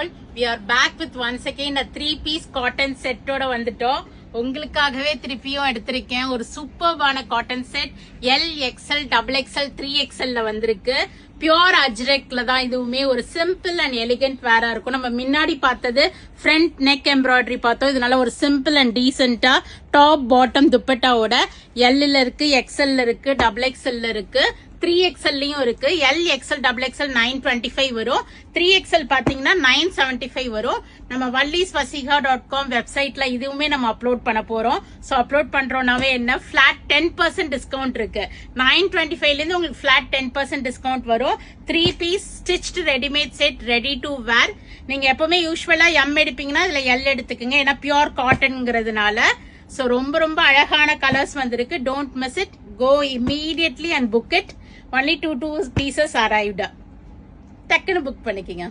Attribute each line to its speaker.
Speaker 1: all, we are back with once again a 3-piece cotton set ஓட வந்துட்டோம். உங்களுக்காகவே திருப்பியும் எடுத்திருக்கேன் ஒரு சூப்பர்பான cotton set. L XL double XL 3XL வந்திருக்கு. பியோர் அஜ்ரெக்ல தான் இதுவுமே ஒரு சிம்பிள் அண்ட் எலிகன்ட் வேரா இருக்கும். நம்ம முன்னாடி பார்த்தது ஃப்ரண்ட் நெக் எம்ப்ராய்டரி பார்த்தோம். இதனால ஒரு சிம்பிள் அண்ட் டீசென்டா டாப் பாட்டம் துப்பட்டாவோட எல்ல இருக்கு, எக்ஸ்எல் இருக்கு, டபுள் எக்ஸ்எல் இருக்கு, 3XLலயும் இருக்கு. எல் எக்ஸ்எல் டபுள் எக்ஸ்எல் 925 வரும். 3XL பாத்தீங்கன்னா 975 வரும். நம்ம vallisvasiha.com வெப்சைட்ல இதுவுமே நம்ம அப்லோட் பண்ண போறோம். சோ அப்லோட் பண்றோம்னாவே என்ன ஃபிளாட் 10% டிஸ்கவுண்ட் இருக்கு. 925ல இருந்து உங்களுக்கு ஃபிளாட் 10% டிஸ்கவுண்ட் வரும். 3 piece stitched readymade set ready to wear. நீங்க எப்பவுமே யூஸ்வலா எம் எடுப்பீங்கன்னா இதுல எல் எடுத்துக்கங்க. ஏன்னா பியோர் காட்டன்ங்கிறதுனால. சோ ரொம்ப ரொம்ப அழகான கலர்ஸ் வந்திருக்கு. Don't miss it. Go immediately and book it. Only two pieces arrived. டக்குன்னு புக் பண்ணிக்கங்க.